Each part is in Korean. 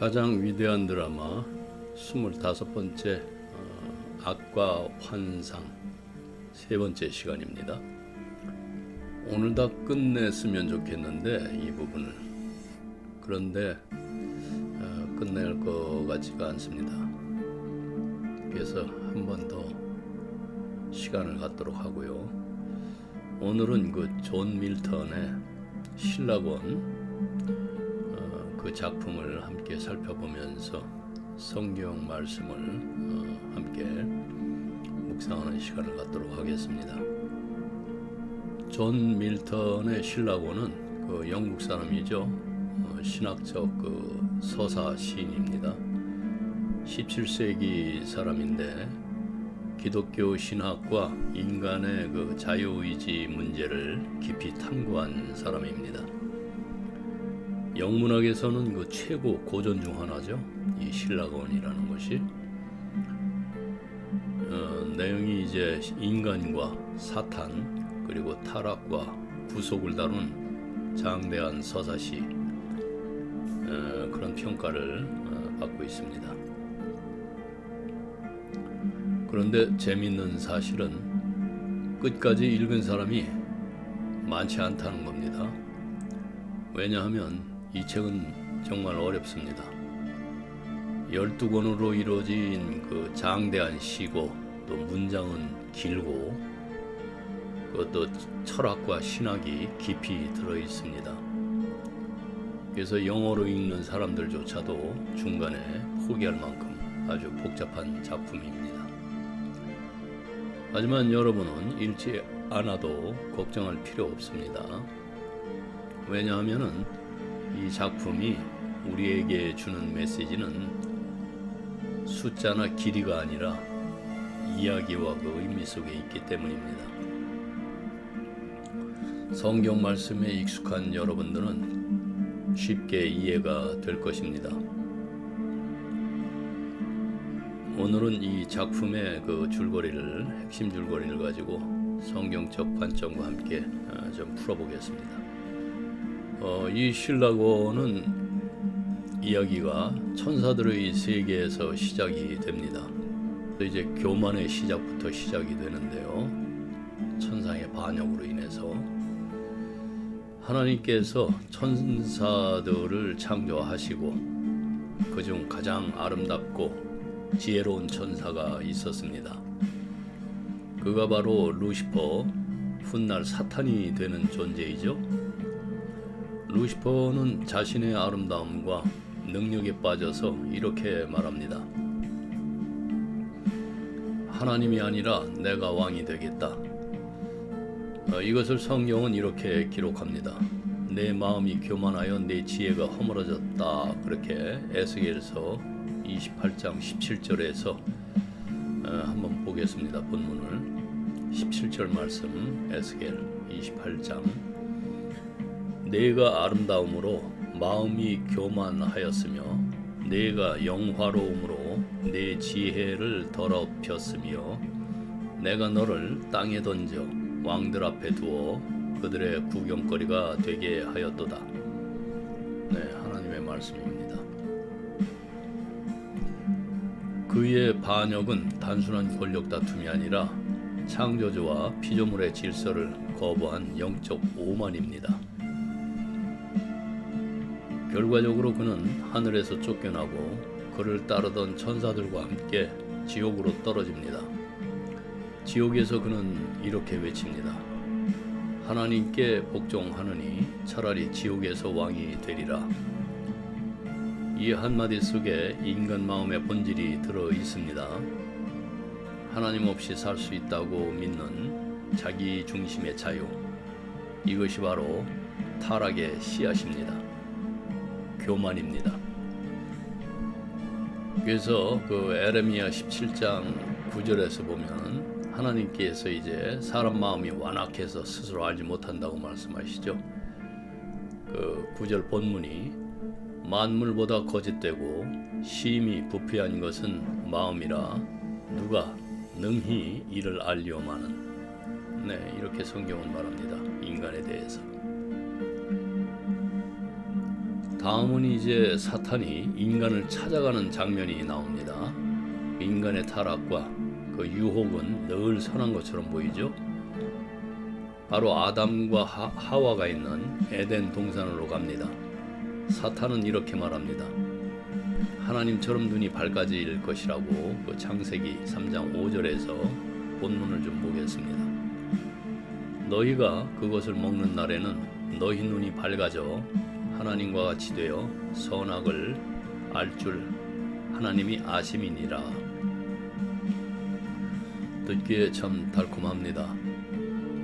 가장 위대한 드라마 25번째 악과 환상 세 번째 시간입니다. 오늘 다 끝냈으면 좋겠는데 이 부분을 그런데 끝낼 것 같지가 않습니다. 그래서 한 번 더 시간을 갖도록 하고요. 오늘은 그 존 밀턴의 신라권 그 작품을 함께 살펴보면서 성경 말씀을 함께 묵상하는 시간을 갖도록 하겠습니다. 존 밀턴의 신라권은 그 영국 사람이죠. 신학적 그 서사 시인입니다. 17세기 사람인데 기독교 신학과 인간의 그 자유의지 문제를 깊이 탐구한 사람입니다. 영문학에서는 그 최고 고전 중 하나죠. 이 신라권이라는 것이 내용이 이제 인간과 사탄 그리고 타락과 구속을 다룬 장대한 서사시 그런 평가를 받고 있습니다. 그런데 재미있는 사실은 끝까지 읽은 사람이 많지 않다는 겁니다. 왜냐하면 이 책은 정말 어렵습니다. 12권으로 이루어진 그 장대한 시고 또 문장은 길고 그것도 철학과 신학이 깊이 들어 있습니다. 그래서 영어로 읽는 사람들조차도 중간에 포기할 만큼 아주 복잡한 작품입니다. 하지만 여러분은 읽지 않아도 걱정할 필요 없습니다. 왜냐하면은 이 작품이 우리에게 주는 메시지는 숫자나 길이가 아니라 이야기와 그 의미 속에 있기 때문입니다. 성경 말씀에 익숙한 여러분들은 쉽게 이해가 될 것입니다. 오늘은 이 작품의 그 핵심 줄거리를 가지고 성경적 관점과 함께 좀 풀어보겠습니다. 이 신라권은 이야기가 천사들의 세계에서 시작이 됩니다. 이제 교만의 시작부터 시작이 되는데요. 천상의 반역으로 인해서 하나님께서 천사들을 창조하시고 그중 가장 아름답고 지혜로운 천사가 있었습니다. 그가 바로 루시퍼, 훗날 사탄이 되는 존재이죠. 루시퍼는 자신의 아름다움과 능력에 빠져서 이렇게 말합니다. 하나님이 아니라 내가 왕이 되겠다. 이것을 성경은 이렇게 기록합니다. 내 마음이 교만하여 내 지혜가 허물어졌다. 그렇게 에스겔서 28장 17절에서 한번 보겠습니다. 본문을 17절 말씀 에스겔 28장 내가 아름다움으로 마음이 교만하였으며 내가 영화로움으로 내 지혜를 더럽혔으며 내가 너를 땅에 던져 왕들 앞에 두어 그들의 구경거리가 되게 하였도다. 네, 하나님의 말씀입니다. 그의 반역은 단순한 권력 다툼이 아니라 창조주와 피조물의 질서를 거부한 영적 오만입니다. 결과적으로 그는 하늘에서 쫓겨나고 그를 따르던 천사들과 함께 지옥으로 떨어집니다. 지옥에서 그는 이렇게 외칩니다. 하나님께 복종하느니 차라리 지옥에서 왕이 되리라. 이 한마디 속에 인간 마음의 본질이 들어 있습니다. 하나님 없이 살 수 있다고 믿는 자기 중심의 자유. 이것이 바로 타락의 씨앗입니다. 교만입니다. 그래서 그 에레미야 17장 9절에서 보면 하나님께서 이제 사람 마음이 완악해서 스스로 알지 못한다고 말씀하시죠. 그 9절 본문이 만물보다 거짓되고 심히 부패한 것은 마음이라 누가 능히 이를 알리오마는. 네, 이렇게 성경은 말합니다. 인간에 대해서 다음은 이제 사탄이 인간을 찾아가는 장면이 나옵니다. 인간의 타락과 그 유혹은 늘 선한 것처럼 보이죠. 바로 아담과 하와가 있는 에덴 동산으로 갑니다. 사탄은 이렇게 말합니다. 하나님처럼 눈이 밝아질 것이라고 그 창세기 3장 5절에서 본문을 좀 보겠습니다. 너희가 그것을 먹는 날에는 너희 눈이 밝아져 하나님과 같이 되어 선악을 알 줄 하나님이 아심이니라. 듣기에 참 달콤합니다.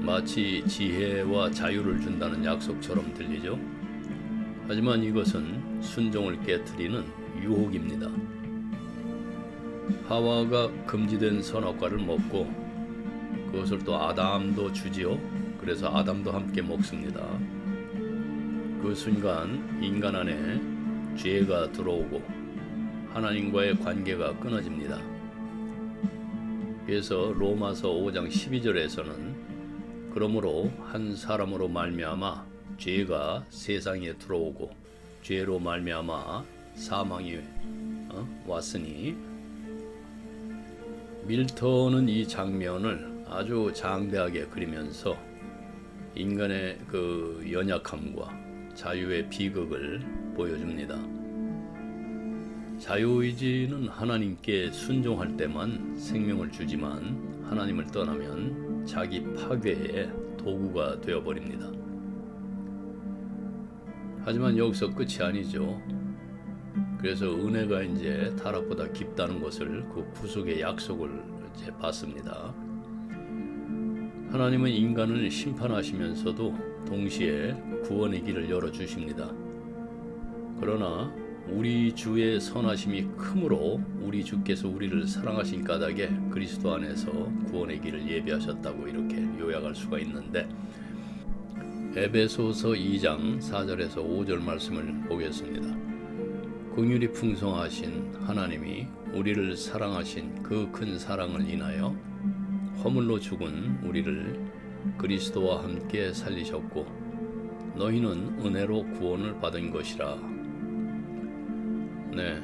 마치 지혜와 자유를 준다는 약속처럼 들리죠. 하지만 이것은 순종을 깨트리는 유혹입니다. 하와가 금지된 선악과를 먹고 그것을 또 아담도 주지요. 그래서 아담도 함께 먹습니다. 그 순간 인간 안에 죄가 들어오고 하나님과의 관계가 끊어집니다. 그래서 로마서 5장 12절에서는 그러므로 한 사람으로 말미암아 죄가 세상에 들어오고 죄로 말미암아 사망이 왔으니, 밀턴은 이 장면을 아주 장대하게 그리면서 인간의 그 연약함과 자유의 비극을 보여줍니다. 자유의지는 하나님께 순종할 때만 생명을 주지만 하나님을 떠나면 자기 파괴의 도구가 되어버립니다. 하지만 여기서 끝이 아니죠. 그래서 은혜가 이제 타락보다 깊다는 것을 그 구속의 약속을 이제 받습니다. 하나님은 인간을 심판하시면서도 동시에 구원의 길을 열어주십니다. 그러나 우리 주의 선하심이 크므로 우리 주께서 우리를 사랑하신 까닭에 그리스도 안에서 구원의 길을 예비하셨다고 이렇게 요약할 수가 있는데, 에베소서 2장 4절에서 5절 말씀을 보겠습니다. 긍휼이 풍성하신 하나님이 우리를 사랑하신 그 큰 사랑을 인하여 허물로 죽은 우리를 그리스도와 함께 살리셨고 너희는 은혜로 구원을 받은 것이라. 네,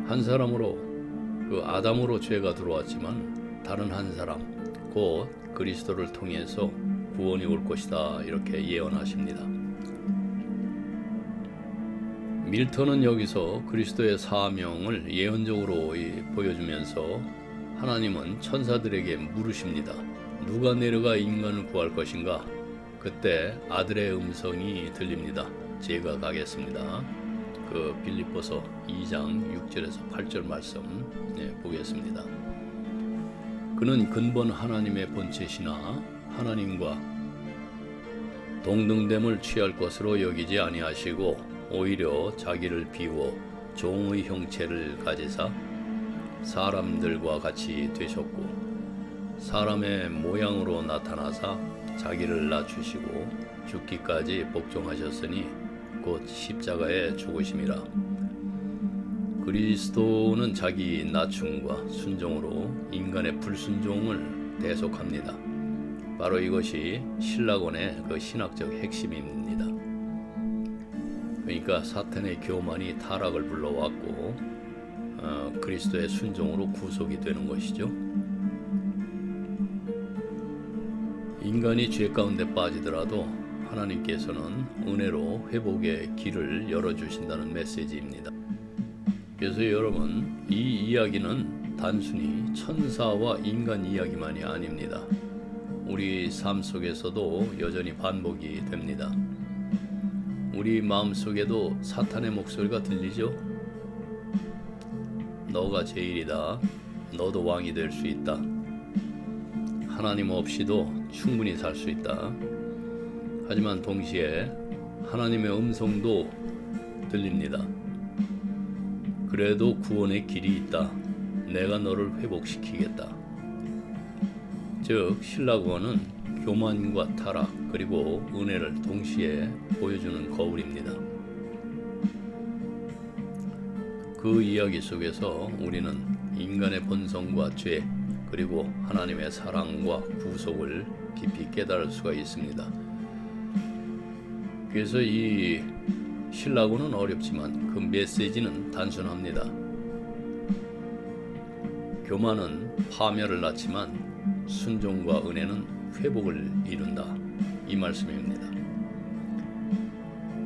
한 사람으로 그 아담으로 죄가 들어왔지만 다른 한 사람 곧 그리스도를 통해서 구원이 올 것이다 이렇게 예언하십니다. 밀턴은 여기서 그리스도의 사명을 예언적으로 보여주면서 하나님은 천사들에게 물으십니다. 누가 내려가 인간을 구할 것인가? 그때 아들의 음성이 들립니다. 제가 가겠습니다. 그 빌립보서 2장 6절에서 8절 말씀 보겠습니다. 그는 근본 하나님의 본체시나 하나님과 동등됨을 취할 것으로 여기지 아니하시고 오히려 자기를 비워 종의 형체를 가지사 사람들과 같이 되셨고 사람의 모양으로 나타나사 자기를 낮추시고 죽기까지 복종하셨으니 곧 십자가에 죽으심이라. 그리스도는 자기 낮춤과 순종으로 인간의 불순종을 대속합니다. 바로 이것이 신라곤의 그 신학적 핵심입니다. 그러니까 사탄의 교만이 타락을 불러왔고 그리스도의 순종으로 구속이 되는 것이죠. 인간이 죄 가운데 빠지더라도 하나님께서는 은혜로 회복의 길을 열어주신다는 메시지입니다. 그래서 여러분, 이 이야기는 단순히 천사와 인간 이야기만이 아닙니다. 우리 삶 속에서도 여전히 반복이 됩니다. 우리 마음속에도 사탄의 목소리가 들리죠? 너가 제일이다. 너도 왕이 될 수 있다. 하나님 없이도 충분히 살 수 있다. 하지만 동시에 하나님의 음성도 들립니다. 그래도 구원의 길이 있다. 내가 너를 회복시키겠다. 즉 신라구원은 교만과 타락 그리고 은혜를 동시에 보여주는 거울입니다. 그 이야기 속에서 우리는 인간의 본성과 죄 그리고 하나님의 사랑과 구속을 깊이 깨달을 수가 있습니다. 그래서 이 신라고는 어렵지만 그 메시지는 단순합니다. 교만은 파멸을 낳지만 순종과 은혜는 회복을 이룬다. 이 말씀입니다.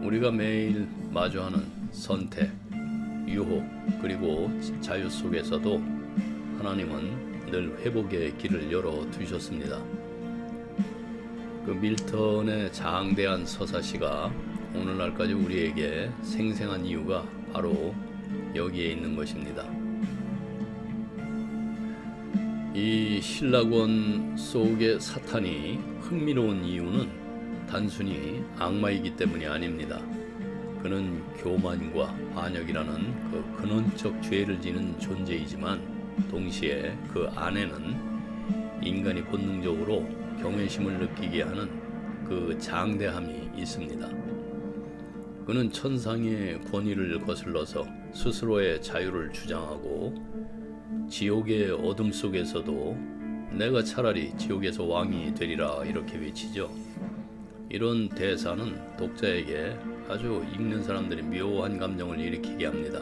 우리가 매일 마주하는 선택, 유혹, 그리고 자유 속에서도 하나님은 늘 회복의 길을 열어 두셨습니다. 그 밀턴의 장대한 서사시가 오늘날까지 우리에게 생생한 이유가 바로 여기에 있는 것입니다. 이 신라권 속의 사탄이 흥미로운 이유는 단순히 악마이기 때문이 아닙니다. 그는 교만과 반역이라는 그 근원적 죄를 지는 존재이지만 동시에 그 안에는 인간이 본능적으로 경외심을 느끼게 하는 그 장대함이 있습니다. 그는 천상의 권위를 거슬러서 스스로의 자유를 주장하고 지옥의 어둠 속에서도 내가 차라리 지옥에서 왕이 되리라 이렇게 외치죠. 이런 대사는 독자에게 아주 읽는 사람들이 묘한 감정을 일으키게 합니다.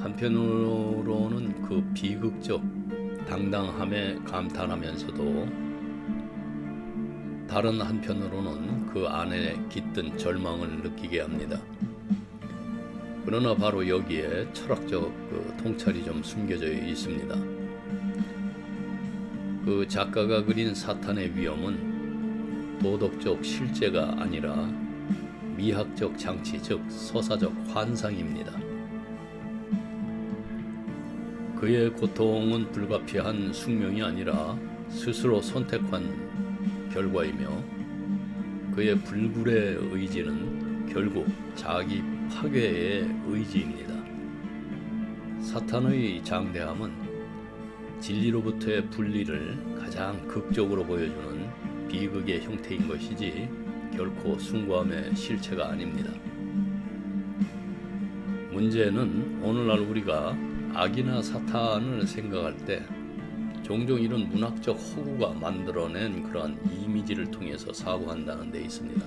한편으로는 그 비극적 당당함에 감탄하면서도 다른 한편으로는 그 안에 깃든 절망을 느끼게 합니다. 그러나 바로 여기에 철학적 통찰이 좀 숨겨져 있습니다. 그 작가가 그린 사탄의 위험은 도덕적 실제가 아니라 미학적 장치, 즉 서사적 환상입니다. 그의 고통은 불가피한 숙명이 아니라 스스로 선택한 결과이며 그의 불굴의 의지는 결국 자기 파괴의 의지입니다. 사탄의 장대함은 진리로부터의 분리를 가장 극적으로 보여주는 비극의 형태인 것이지 결코 숭고함의 실체가 아닙니다. 문제는 오늘날 우리가 악이나 사탄을 생각할 때 종종 이런 문학적 허구가 만들어낸 그러한 이미지를 통해서 사고한다는 데 있습니다.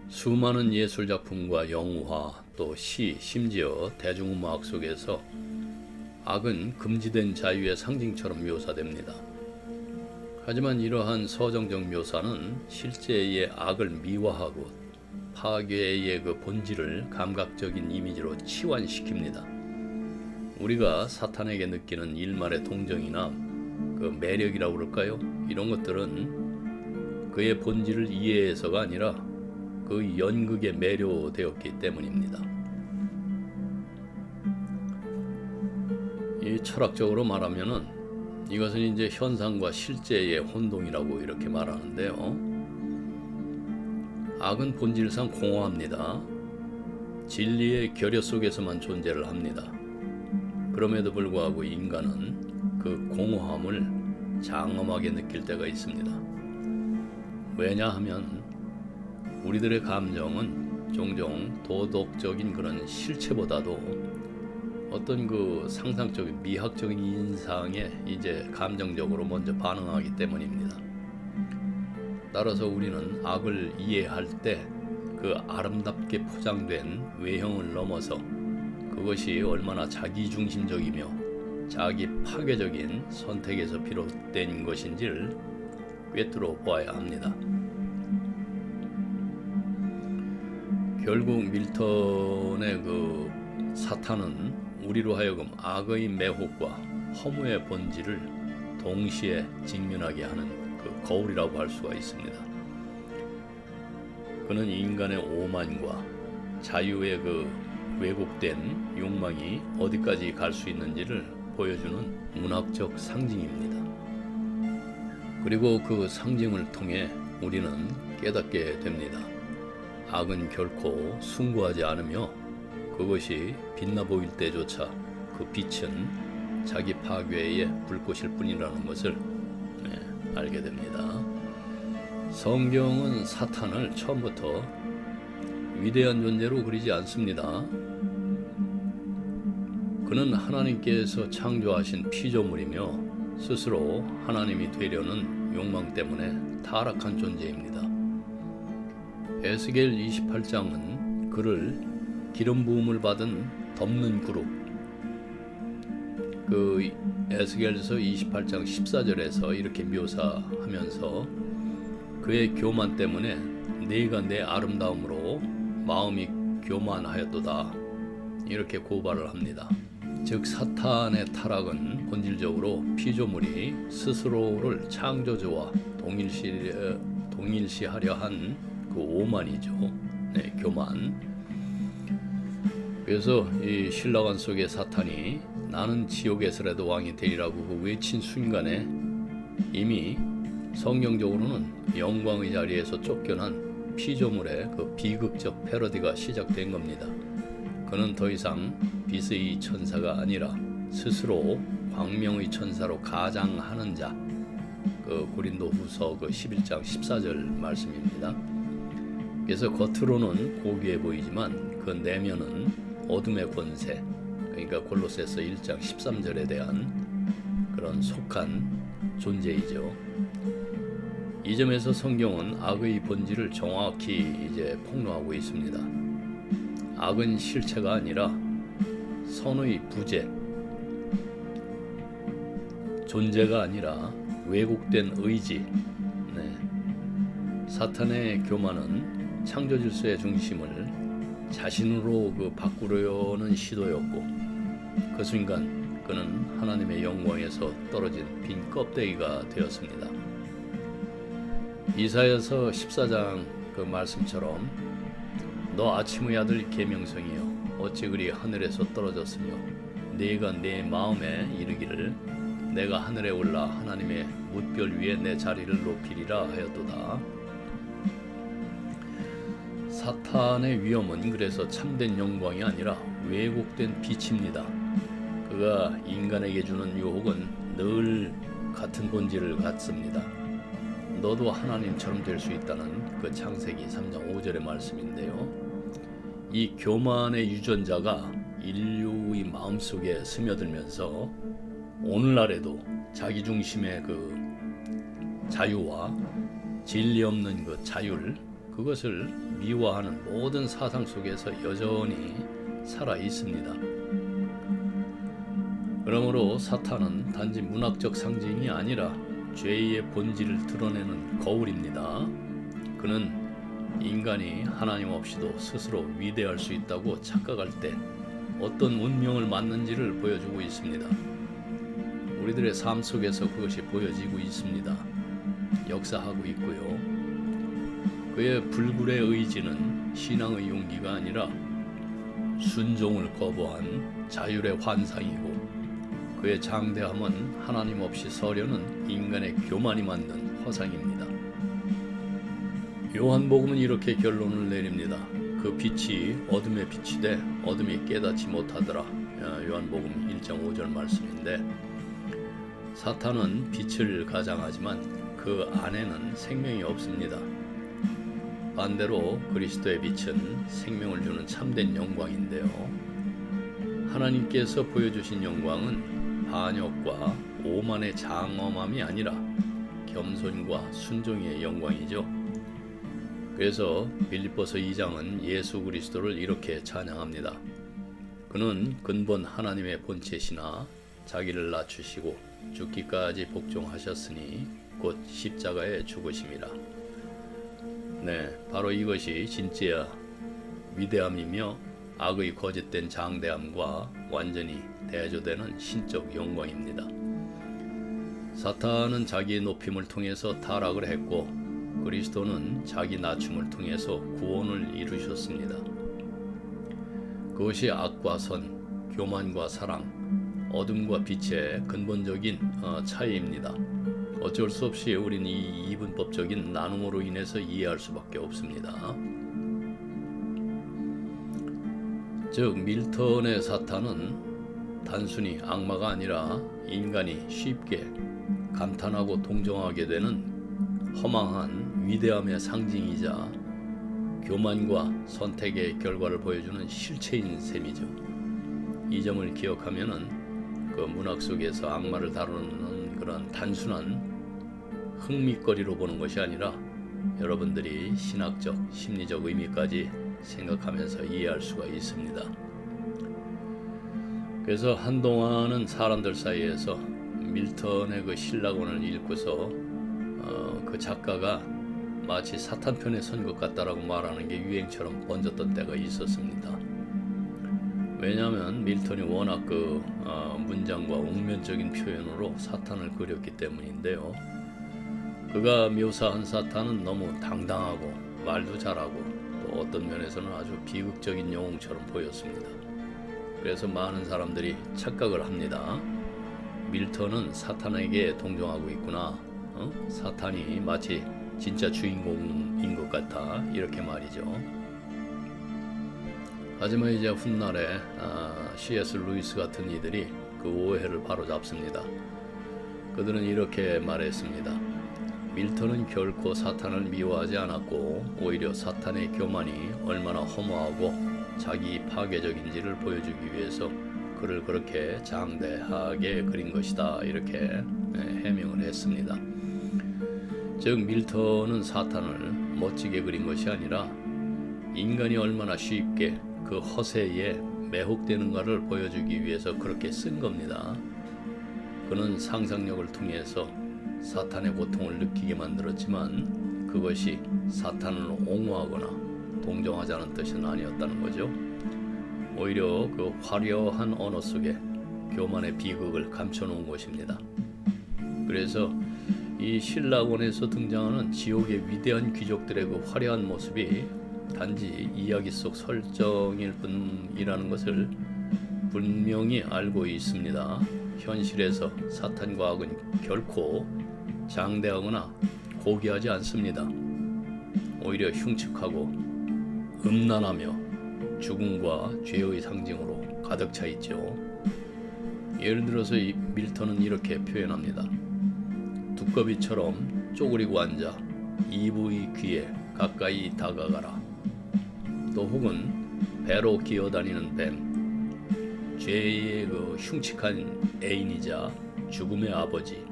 수많은 예술작품과 영화, 또 시, 심지어 대중음악 속에서 악은 금지된 자유의 상징처럼 묘사됩니다. 하지만 이러한 서정적 묘사는 실제의 악을 미화하고 파괴의 그 본질을 감각적인 이미지로 치환시킵니다. 우리가 사탄에게 느끼는 일말의 동정이나 그 매력이라고 그럴까요? 이런 것들은 그의 본질을 이해해서가 아니라 그 연극에 매료되었기 때문입니다. 이 철학적으로 말하면은 이것은 이제 현상과 실제의 혼동이라고 이렇게 말하는데요. 악은 본질상 공허합니다. 진리의 결여 속에서만 존재를 합니다. 그럼에도 불구하고 인간은 그 공허함을 장엄하게 느낄 때가 있습니다. 왜냐하면 우리들의 감정은 종종 도덕적인 그런 실체보다도 어떤 그 상상적인 미학적인 인상에 이제 감정적으로 먼저 반응하기 때문입니다. 따라서 우리는 악을 이해할 때 그 아름답게 포장된 외형을 넘어서 그것이 얼마나 자기중심적이며 자기 파괴적인 선택에서 비롯된 것인지를 꿰뚫어 보아야 합니다. 결국 밀턴의 그 사탄은 우리로 하여금 악의 매혹과 허무의 본질을 동시에 직면하게 하는 그 거울이라고 할 수가 있습니다. 그는 인간의 오만과 자유의 그 왜곡된 욕망이 어디까지 갈 수 있는지를 보여주는 문학적 상징입니다. 그리고 그 상징을 통해 우리는 깨닫게 됩니다. 악은 결코 숭고하지 않으며 그것이 빛나 보일 때조차 그 빛은 자기 파괴의 불꽃일 뿐이라는 것을 알게 됩니다. 성경은 사탄을 처음부터 위대한 존재로 그리지 않습니다. 그는 하나님께서 창조하신 피조물이며 스스로 하나님이 되려는 욕망 때문에 타락한 존재입니다. 에스겔 28장은 그를 기름 부음을 받은 덮는 그룹, 그 에스겔서 28장 14절에서 이렇게 묘사하면서 그의 교만 때문에 네가 내 아름다움으로 마음이 교만하였도다 이렇게 고발을 합니다. 즉 사탄의 타락은 본질적으로 피조물이 스스로를 창조주와 동일시하려 한 그 오만이죠. 네, 교만. 그래서 이 신라관 속에 사탄이 나는 지옥에서라도 왕이 되리라고 그 외친 순간에 이미 성경적으로는 영광의 자리에서 쫓겨난 피조물의 그 비극적 패러디가 시작된 겁니다. 그는 더 이상 빛의 천사가 아니라 스스로 광명의 천사로 가장하는 자, 그 고린도후서 그 11장 14절 말씀입니다. 그래서 겉으로는 고귀해 보이지만 그 내면은 어둠의 권세, 그러니까 골로새서 1장 13절에 대한 그런 속한 존재이죠. 이 점에서 성경은 악의 본질을 정확히 이제 폭로하고 있습니다. 악은 실체가 아니라 선의 부재, 존재가 아니라 왜곡된 의지. 네. 사탄의 교만은 창조 질서의 중심을 자신으로 바꾸려는 시도였고, 그 순간 그는 하나님의 영광에서 떨어진 빈 껍데기가 되었습니다. 이사야서 14장 그 말씀처럼 너 아침의 아들 계명성이여 어찌 그리 하늘에서 떨어졌으며 네가 내 마음에 이르기를 내가 하늘에 올라 하나님의 뭇별 위에 내 자리를 높이리라 하였도다. 사탄의 위엄은 그래서 참된 영광이 아니라 왜곡된 빛입니다. 그가 인간에게 주는 유혹은 늘 같은 본질을 갖습니다. 너도 하나님처럼 될 수 있다는 그 창세기 3장 5절의 말씀인데요. 이 교만의 유전자가 인류의 마음속에 스며들면서 오늘날에도 자기 중심의 그 자유와 진리 없는 그 자율, 그것을 미화하는 모든 사상 속에서 여전히 살아 있습니다. 그러므로 사탄은 단지 문학적 상징이 아니라 죄의 본질을 드러내는 거울입니다. 그는 인간이 하나님 없이도 스스로 위대할 수 있다고 착각할 때 어떤 운명을 맞는지를 보여주고 있습니다. 우리들의 삶 속에서 그것이 보여지고 있습니다. 역사하고 있고요. 그의 불굴의 의지는 신앙의 용기가 아니라 순종을 거부한 자율의 환상이고, 그의 장대함은 하나님 없이 서려는 인간의 교만이 만든 허상입니다. 요한복음은 이렇게 결론을 내립니다. 그 빛이 어둠의 빛이 돼 어둠이 깨닫지 못하더라. 요한복음 1장 5절 말씀인데, 사탄은 빛을 가장하지만 그 안에는 생명이 없습니다. 반대로 그리스도의 빛은 생명을 주는 참된 영광인데요. 하나님께서 보여주신 영광은 반역과 오만의 장엄함이 아니라 겸손과 순종의 영광이죠. 그래서 빌립보서 2장은 예수 그리스도를 이렇게 찬양합니다. 그는 근본 하나님의 본체시나 자기를 낮추시고 죽기까지 복종하셨으니 곧 십자가에 죽으심이라. 네, 바로 이것이 진짜 위대함이며 악의 거짓된 장대함과 완전히 대조되는 신적 영광입니다. 사탄은 자기의 높임을 통해서 타락을 했고, 그리스도는 자기 낮춤을 통해서 구원을 이루셨습니다. 그것이 악과 선, 교만과 사랑, 어둠과 빛의 근본적인 차이입니다. 어쩔 수 없이 우린 이 이분법적인 나눔으로 인해서 이해할 수밖에 없습니다. 즉 밀턴의 사탄은 단순히 악마가 아니라 인간이 쉽게 감탄하고 동정하게 되는 허망한 위대함의 상징이자 교만과 선택의 결과를 보여주는 실체인 셈이죠. 이 점을 기억하면은 그 문학 속에서 악마를 다루는 그런 단순한 흥미거리로 보는 것이 아니라 여러분들이 신학적, 심리적 의미까지 생각하면서 이해할 수가 있습니다. 그래서 한동안은 사람들 사이에서 밀턴의 그 신라곤을 읽고서 그 작가가 마치 사탄 편에 선 것 같다라고 말하는 게 유행처럼 번졌던 때가 있었습니다. 왜냐하면 밀턴이 워낙 그 문장과 옥면적인 표현으로 사탄을 그렸기 때문인데요. 그가 묘사한 사탄은 너무 당당하고 말도 잘하고 또 어떤 면에서는 아주 비극적인 영웅처럼 보였습니다. 그래서 많은 사람들이 착각을 합니다. 밀턴은 사탄에게 동정하고 있구나. 사탄이 마치 진짜 주인공인 것 같아. 이렇게 말이죠. 하지만 이제 훗날에 C.S. 루이스 같은 이들이 그 오해를 바로잡습니다. 그들은 이렇게 말했습니다. 밀턴은 결코 사탄을 미워하지 않았고 오히려 사탄의 교만이 얼마나 허무하고 자기 파괴적인지를 보여주기 위해서 그를 그렇게 장대하게 그린 것이다. 이렇게 해명을 했습니다. 즉 밀턴은 사탄을 멋지게 그린 것이 아니라 인간이 얼마나 쉽게 그 허세에 매혹되는가를 보여주기 위해서 그렇게 쓴 겁니다. 그는 상상력을 통해서 사탄의 고통을 느끼게 만들었지만 그것이 사탄을 옹호하거나 동정하자는 뜻은 아니었다는 거죠. 오히려 그 화려한 언어 속에 교만의 비극을 감춰놓은 것입니다. 그래서 이 신라곤에서 등장하는 지옥의 위대한 귀족들의 그 화려한 모습이 단지 이야기 속 설정일 뿐이라는 것을 분명히 알고 있습니다. 현실에서 사탄과 악은 결코 장대하거나 고귀하지 않습니다. 오히려 흉측하고 음란하며 죽음과 죄의 상징으로 가득 차 있죠. 예를 들어서 이 밀턴은 이렇게 표현합니다. 두꺼비처럼 쪼그리고 앉아 이브의 귀에 가까이 다가가라. 또 혹은 배로 기어다니는 뱀, 죄의 그 흉측한 애인이자 죽음의 아버지.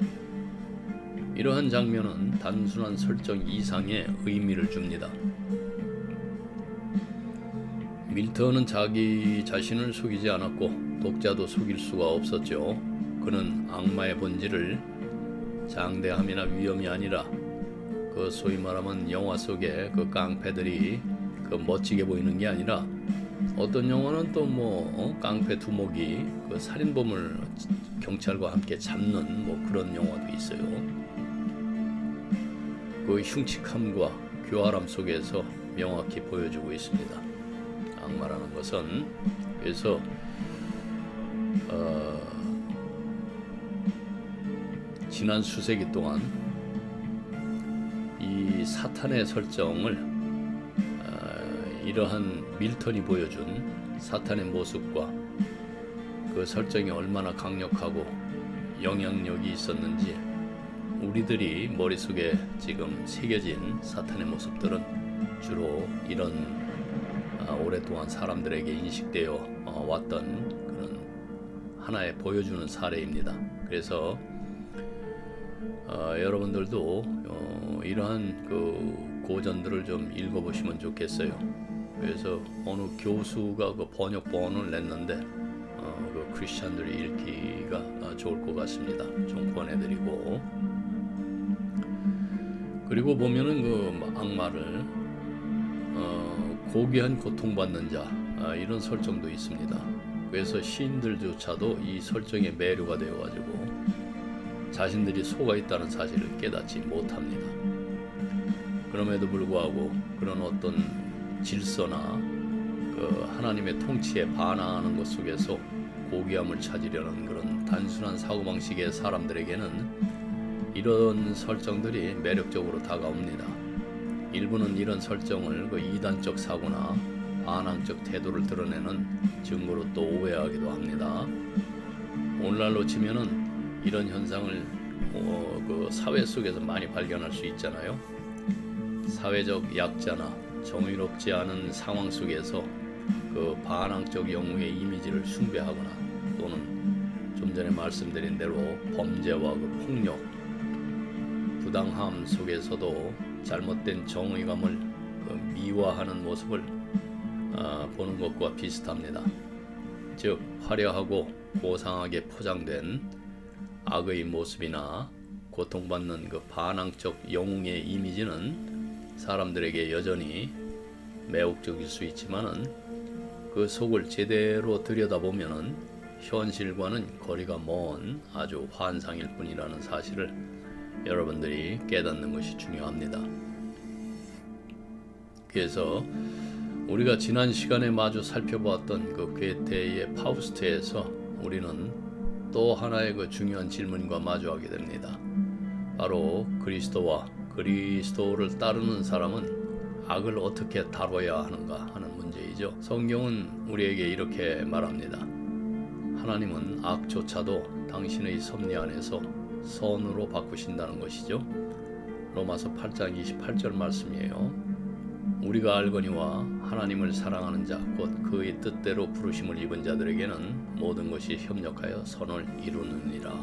이러한 장면은 단순한 설정 이상의 의미를 줍니다. 밀턴은 자기 자신을 속이지 않았고 독자도 속일 수가 없었죠. 그는 악마의 본질을 장대함이나 위험이 아니라 그 소위 말하면 영화 속에 그 깡패들이 그 멋지게 보이는 게 아니라 어떤 영화는 또 뭐 깡패 두목이 그 살인범을 경찰과 함께 잡는 뭐 그런 영화도 있어요. 그 흉측함과 교활함 속에서 명확히 보여주고 있습니다. 악마라는 것은. 그래서 지난 수세기 동안 이 사탄의 설정을 이러한 밀턴이 보여준 사탄의 모습과 그 설정이 얼마나 강력하고 영향력이 있었는지 우리들이 머릿속에 지금 새겨진 사탄의 모습들은 주로 이런 오랫동안 사람들에게 인식되어 왔던 그런 하나의 보여주는 사례입니다. 그래서 여러분들도 이러한 그 고전들을 좀 읽어보시면 좋겠어요. 그래서 어느 교수가 그 번역본을 냈는데 그 크리스찬들이 읽기가 좋을 것 같습니다. 좀 권해드리고. 그리고 보면은 그 악마를 고귀한 고통받는 자 이런 설정도 있습니다. 그래서 시인들조차도 이 설정에 매료가 되어가지고 자신들이 속아 있다는 사실을 깨닫지 못합니다. 그럼에도 불구하고 그런 어떤 질서나 그 하나님의 통치에 반항하는 것 속에서 고귀함을 찾으려는 그런 단순한 사고방식의 사람들에게는 이런 설정들이 매력적으로 다가옵니다. 일부는 이런 설정을 그 이단적 사고나 반항적 태도를 드러내는 증거로 또 오해하기도 합니다. 오늘날로 치면은 이런 현상을 그 사회 속에서 많이 발견할 수 있잖아요. 사회적 약자나 정의롭지 않은 상황 속에서 그 반항적 영웅의 이미지를 숭배하거나 또는 좀 전에 말씀드린 대로 범죄와 그 폭력, 부당함 속에서도 잘못된 정의감을 미화하는 모습을 보는 것과 비슷합니다. 즉 화려하고 고상하게 포장된 악의 모습이나 고통받는 그 반항적 영웅의 이미지는 사람들에게 여전히 매혹적일 수 있지만은 그 속을 제대로 들여다보면은 현실과는 거리가 먼 아주 환상일 뿐이라는 사실을 여러분들이 깨닫는 것이 중요합니다. 그래서 우리가 지난 시간에 마주 살펴보았던 그 괴테의 파우스트에서 우리는 또 하나의 그 중요한 질문과 마주하게 됩니다. 바로 그리스도와 그리스도를 따르는 사람은 악을 어떻게 다뤄야 하는가 하는 문제이죠. 성경은 우리에게 이렇게 말합니다. 하나님은 악조차도 당신의 섭리 안에서 선으로 바꾸신다는 것이죠. 로마서 8장 28절 말씀이에요. 우리가 알거니와 하나님을 사랑하는 자 곧 그의 뜻대로 부르심을 입은 자들에게는 모든 것이 협력하여 선을 이루느니라.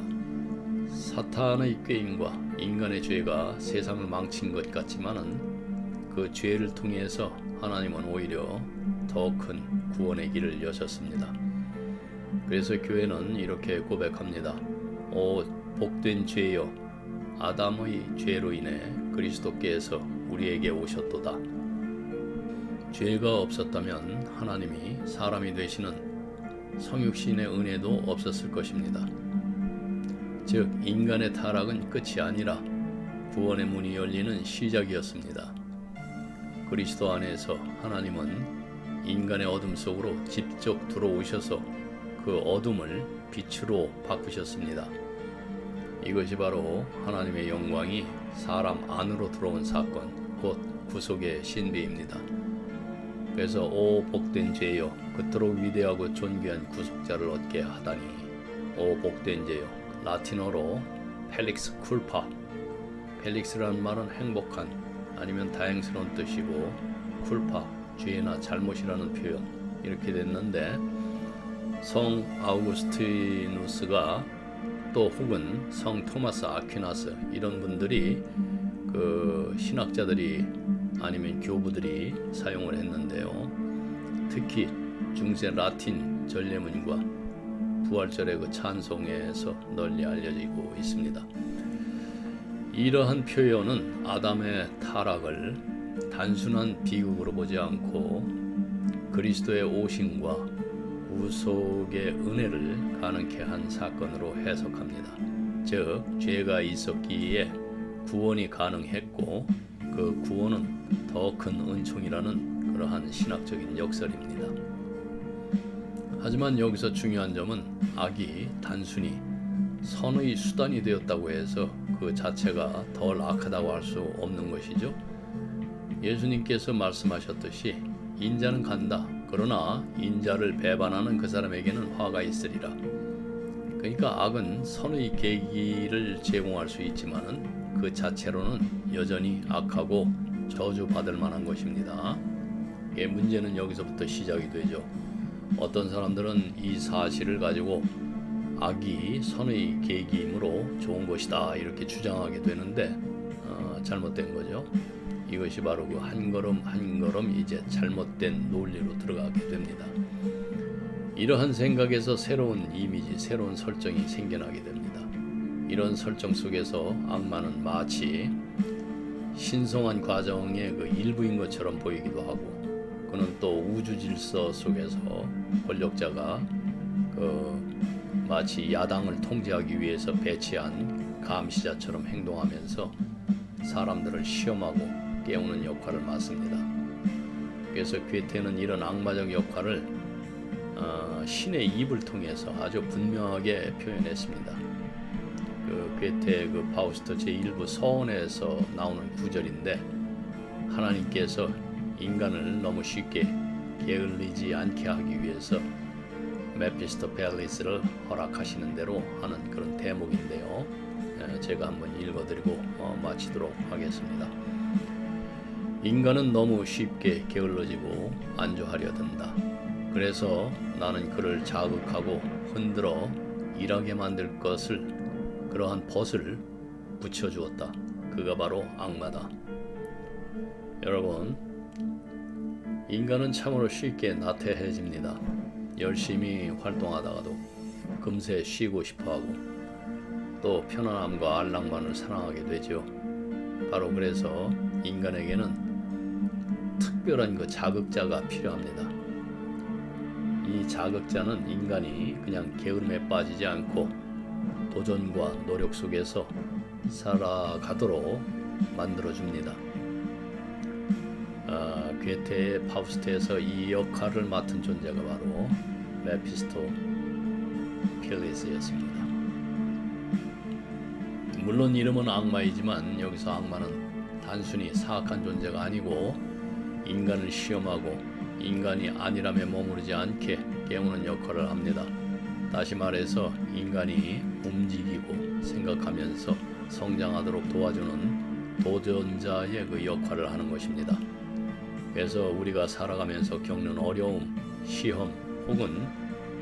사탄의 꾀임과 인간의 죄가 세상을 망친 것 같지만은 그 죄를 통해서 하나님은 오히려 더 큰 구원의 길을 여셨습니다. 그래서 교회는 이렇게 고백합니다. 오 복된 죄여, 아담의 죄로 인해 그리스도께서 우리에게 오셨도다. 죄가 없었다면 하나님이 사람이 되시는 성육신의 은혜도 없었을 것입니다. 즉 인간의 타락은 끝이 아니라 구원의 문이 열리는 시작이었습니다. 그리스도 안에서 하나님은 인간의 어둠 속으로 직접 들어오셔서 그 어둠을 빛으로 바꾸셨습니다. 이것이 바로 하나님의 영광이 사람 안으로 들어온 사건, 곧 구속의 신비입니다. 그래서 오 복된 죄여, 그토록 위대하고 존귀한 구속자를 얻게 하다니. 오 복된 죄여, 라틴어로 펠릭스 쿨파, 펠릭스라는 말은 행복한 아니면 다행스러운 뜻이고 쿨파, 죄나 잘못이라는 표현, 이렇게 됐는데 성 아우구스티누스가 또 혹은 성 토마스 아퀴나스 이런 분들이 그 신학자들이 아니면 교부들이 사용을 했는데요. 특히 중세 라틴 전례문과 부활절의 그 찬송에서 널리 알려지고 있습니다. 이러한 표현은 아담의 타락을 단순한 비극으로 보지 않고 그리스도의 오심과 구속의 은혜를 가능케 한 사건으로 해석합니다. 즉 죄가 있었기에 구원이 가능했고 그 구원은 더 큰 은총이라는 그러한 신학적인 역설입니다. 하지만 여기서 중요한 점은 악이 단순히 선의 수단이 되었다고 해서 그 자체가 덜 악하다고 할 수 없는 것이죠. 예수님께서 말씀하셨듯이 인자는 간다. 그러나 인자를 배반하는 그 사람에게는 화가 있으리라. 그러니까 악은 선의 계기를 제공할 수 있지만은 그 자체로는 여전히 악하고 저주받을 만한 것입니다. 문제는 여기서부터 시작이 되죠. 어떤 사람들은 이 사실을 가지고 악이 선의 계기이므로 좋은 것이다 이렇게 주장하게 되는데 잘못된 거죠. 이것이 바로 그 한 걸음 한 걸음 이제 잘못된 논리로 들어가게 됩니다. 이러한 생각에서 새로운 이미지, 새로운 설정이 생겨나게 됩니다. 이런 설정 속에서 악마는 마치 신성한 과정의 그 일부인 것처럼 보이기도 하고, 그는 또 우주 질서 속에서 권력자가 마치 야당을 통제하기 위해서 배치한 감시자처럼 행동하면서 사람들을 시험하고 깨우는 역할을 맡습니다. 그래서 괴테는 이런 악마적 역할을 신의 입을 통해서 아주 분명하게 표현했습니다. 그 괴테의 그 파우스트 제1부 서원에서 나오는 구절인데, 하나님께서 인간을 너무 쉽게 게을리지 않게 하기 위해서 메피스토펠리스를 허락하시는 대로 하는 그런 대목인데요. 제가 한번 읽어드리고 마치도록 하겠습니다. 인간은 너무 쉽게 게을러지고 안주하려 든다. 그래서 나는 그를 자극하고 흔들어 일하게 만들 것을, 그러한 벗을 붙여주었다. 그가 바로 악마다. 여러분, 인간은 참으로 쉽게 나태해집니다. 열심히 활동하다가도 금세 쉬고 싶어하고 또 편안함과 안락만을 사랑하게 되죠. 바로 그래서 인간에게는 특별한 그 자극자가 필요합니다. 이 자극자는 인간이 그냥 게으름에 빠지지 않고 도전과 노력 속에서 살아가도록 만들어줍니다. 괴테의 파우스트에서 이 역할을 맡은 존재가 바로 메피스토필리스였습니다. 물론 이름은 악마이지만 여기서 악마는 단순히 사악한 존재가 아니고 인간을 시험하고 인간이 아니라며 머무르지 않게 깨우는 역할을 합니다. 다시 말해서 인간이 움직이고 생각하면서 성장하도록 도와주는 도전자의 그 역할을 하는 것입니다. 그래서 우리가 살아가면서 겪는 어려움, 시험 혹은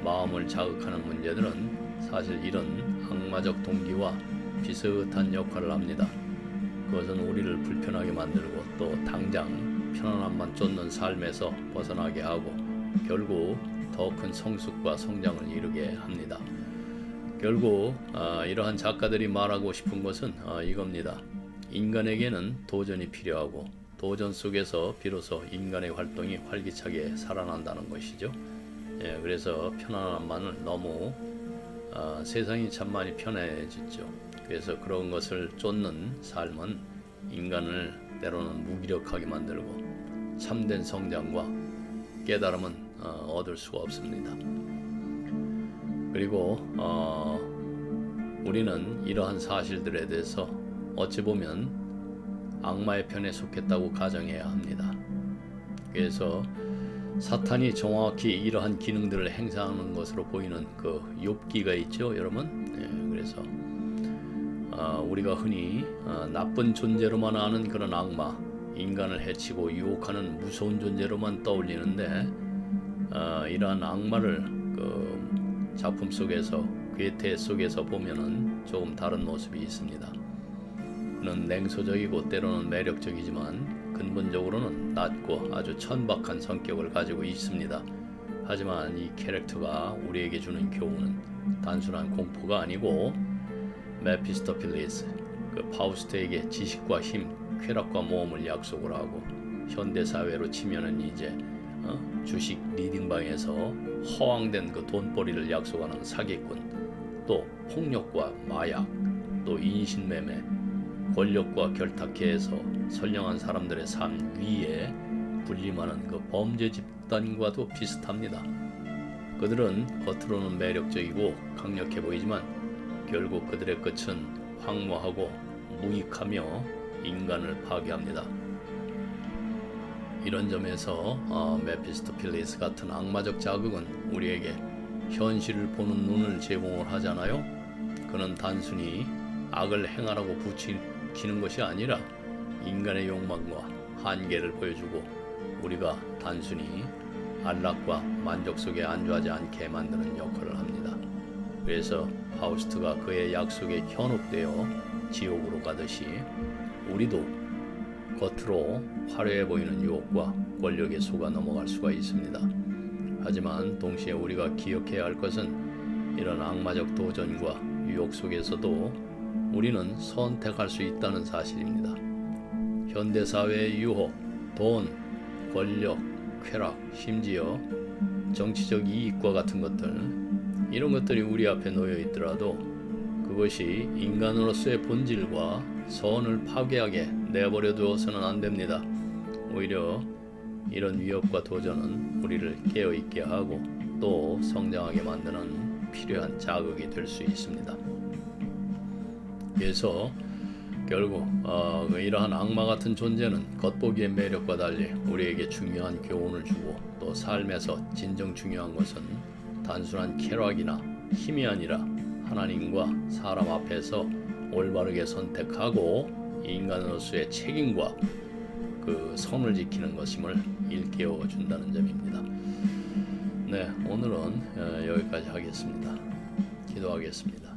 마음을 자극하는 문제들은 사실 이런 악마적 동기와 비슷한 역할을 합니다. 그것은 우리를 불편하게 만들고 또 당장 편안함만 쫓는 삶에서 벗어나게 하고 결국 더 큰 성숙과 성장을 이루게 합니다. 결국 이러한 작가들이 말하고 싶은 것은 이겁니다. 인간에게는 도전이 필요하고 도전 속에서 비로소 인간의 활동이 활기차게 살아난다는 것이죠. 그래서 편안함만을 너무 세상이 참 많이 편해졌죠. 그래서 그런 것을 쫓는 삶은 인간을 때로는 무기력하게 만들고 참된 성장과 깨달음은 얻을 수가 없습니다. 그리고 우리는 이러한 사실들에 대해서 어찌 보면 악마의 편에 속했다고 가정해야 합니다. 그래서 사탄이 정확히 이러한 기능들을 행사하는 것으로 보이는 그 욥기가 있죠, 여러분. 그래서 우리가 흔히 나쁜 존재로만 아는 그런 악마, 인간을 해치고 유혹하는 무서운 존재로만 떠올리는데 이러한 악마를 그 작품 속에서 괴테 속에서 보면은 조금 다른 모습이 있습니다. 그는 냉소적이고 때로는 매력적이지만 근본적으로는 낮고 아주 천박한 성격을 가지고 있습니다. 하지만 이 캐릭터가 우리에게 주는 교훈은 단순한 공포가 아니고 메피스토필리스, 그 파우스트에게 지식과 힘, 쾌락과 모험을 약속을 하고 현대 사회로 치면은 이제 주식 리딩방에서 허황된 그 돈벌이를 약속하는 사기꾼, 또 폭력과 마약, 또 인신매매, 권력과 결탁해서 선량한 사람들의 삶 위에 군림하는 그 범죄 집단과도 비슷합니다. 그들은 겉으로는 매력적이고 강력해 보이지만 결국 그들의 끝은 황무하고 무익하며 인간을 파괴합니다. 이런 점에서 메피스토필리스 같은 악마적 자극은 우리에게 현실을 보는 눈을 제공을 하잖아요. 그는 단순히 악을 행하라고 부추기는 것이 아니라 인간의 욕망과 한계를 보여주고 우리가 단순히 안락과 만족 속에 안주하지 않게 만드는 역할을 합니다. 그래서 파우스트가 그의 약속에 현혹되어 지옥으로 가듯이 우리도 겉으로 화려해 보이는 유혹과 권력에 속아 넘어갈 수가 있습니다. 하지만 동시에 우리가 기억해야 할 것은 이런 악마적 도전과 유혹 속에서도 우리는 선택할 수 있다는 사실입니다. 현대사회의 유혹, 돈, 권력, 쾌락, 심지어 정치적 이익과 같은 것들, 이런 것들이 우리 앞에 놓여 있더라도 그것이 인간으로서의 본질과 선을 파괴하게 내버려 두어서는 안 됩니다. 오히려 이런 위협과 도전은 우리를 깨어있게 하고 또 성장하게 만드는 필요한 자극이 될 수 있습니다. 그래서 결국 이러한 악마 같은 존재는 겉보기의 매력과 달리 우리에게 중요한 교훈을 주고 또 삶에서 진정 중요한 것은 단순한 쾌락이나 힘이 아니라 하나님과 사람 앞에서 올바르게 선택하고 인간으로서의 책임과 그 선을 지키는 것임을 일깨워 준다는 점입니다. 네, 오늘은 여기까지 하겠습니다. 기도하겠습니다.